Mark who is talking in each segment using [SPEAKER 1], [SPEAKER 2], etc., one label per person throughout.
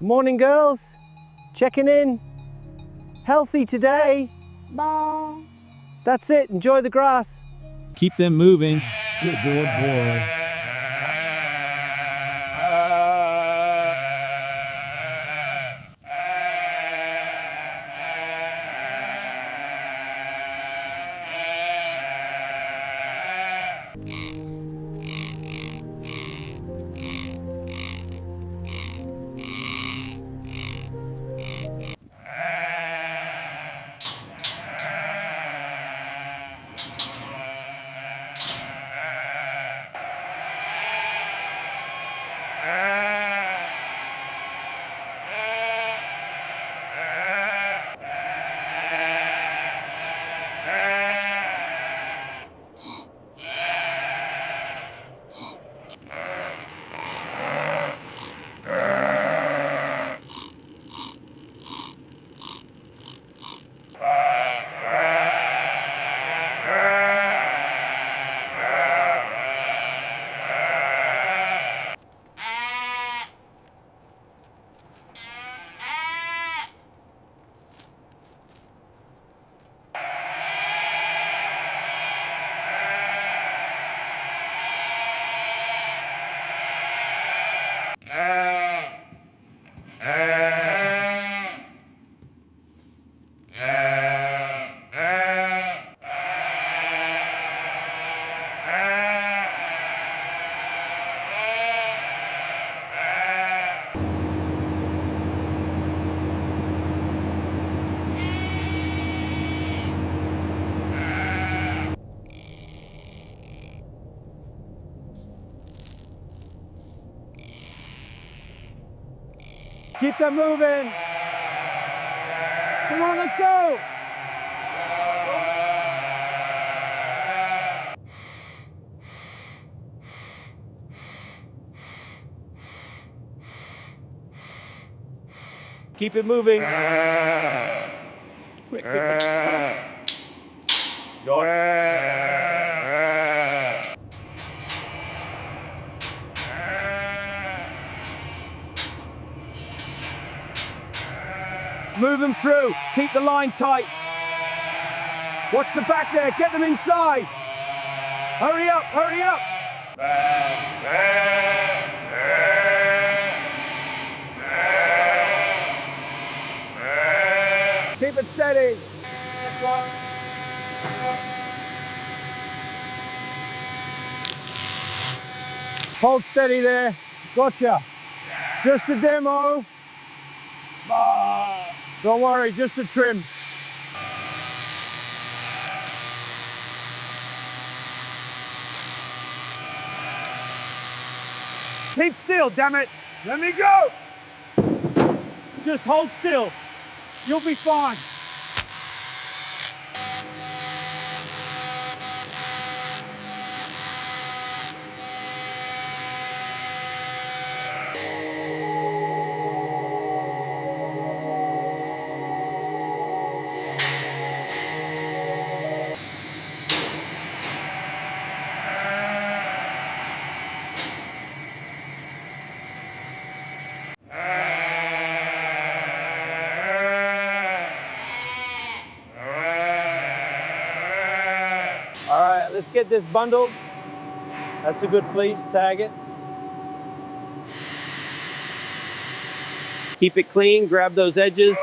[SPEAKER 1] Good morning, girls. Checking in. Healthy today. Bye. That's it. Enjoy the grass.
[SPEAKER 2] Keep them moving. Good boy. Keep them moving. Come on, let's go. Keep it moving. Quick, quick. Go. Move them through. Keep the line tight. Watch the back there. Get them inside. Hurry up, hurry up. Keep it steady. Hold steady there. Gotcha. Just a demo. Don't worry, just a trim. Keep still, damn it. Let me go. Just hold still. You'll be fine. Let's get this bundled. That's a good fleece, tag it. Keep it clean, grab those edges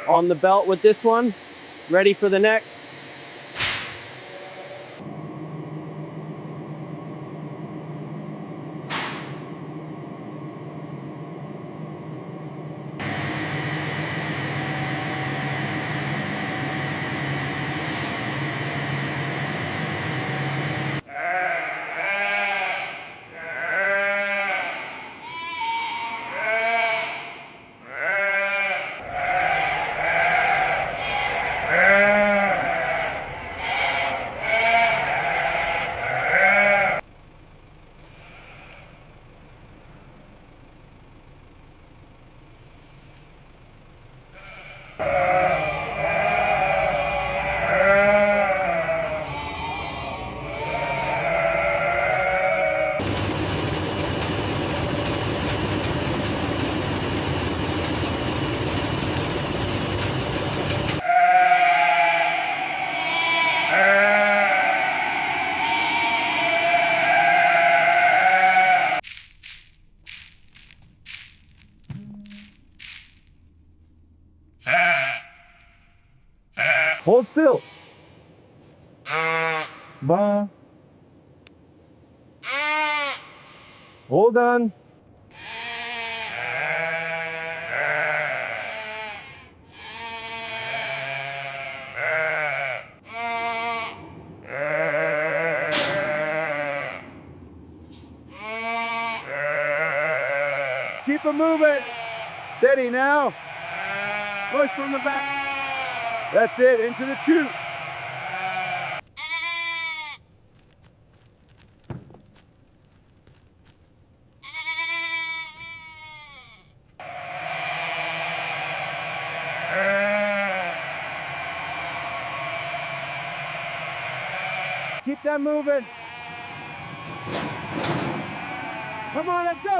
[SPEAKER 2] on the belt with this one. Ready for the next. Hold still. Ba. Hold on. Keep it moving. Steady now. Push from the back. That's it, into the chute. Keep that moving. Come on, let's go.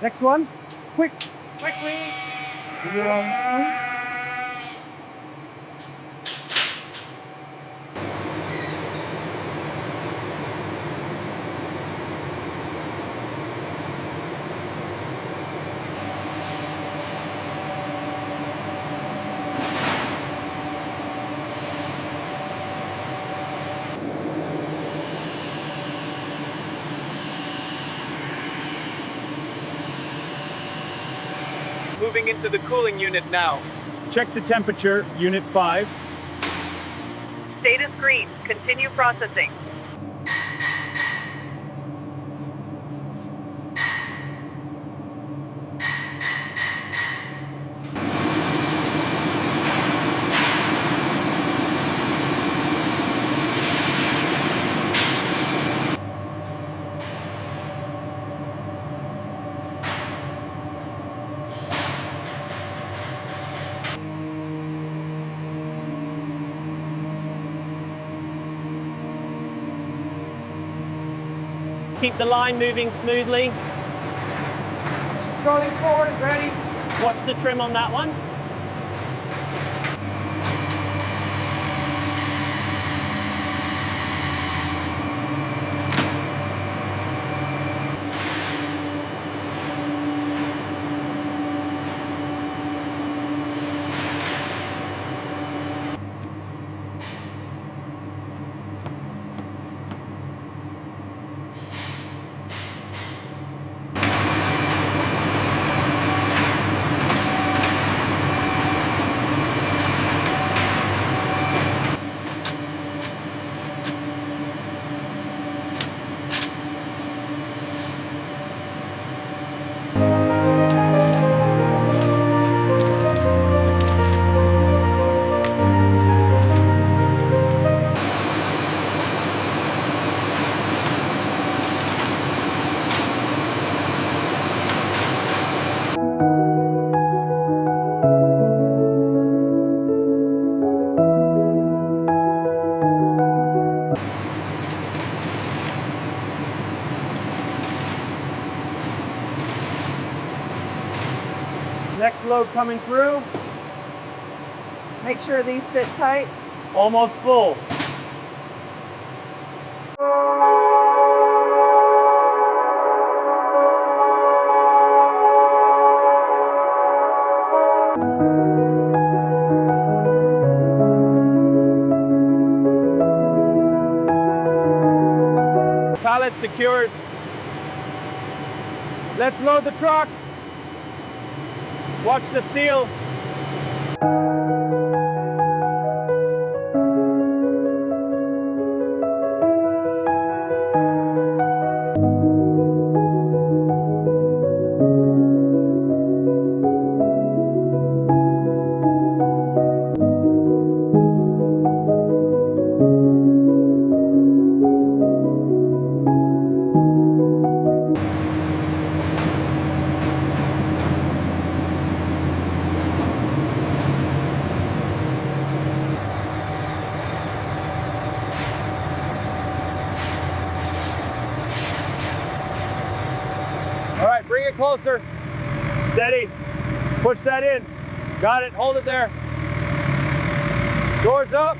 [SPEAKER 2] Next one. Quick. Quickly.
[SPEAKER 3] Moving into the cooling unit now.
[SPEAKER 2] Check the temperature, Unit 5.
[SPEAKER 4] Status green. Continue processing.
[SPEAKER 5] Keep the line moving smoothly.
[SPEAKER 2] Controlling forward is ready.
[SPEAKER 5] Watch the trim on that one.
[SPEAKER 2] Next load coming through.
[SPEAKER 4] Make sure these fit tight.
[SPEAKER 2] Almost full. Pallet secured. Let's load the truck. Watch the seal. All right, bring it closer. Steady. Push that in. Got it. Hold it there. Doors up.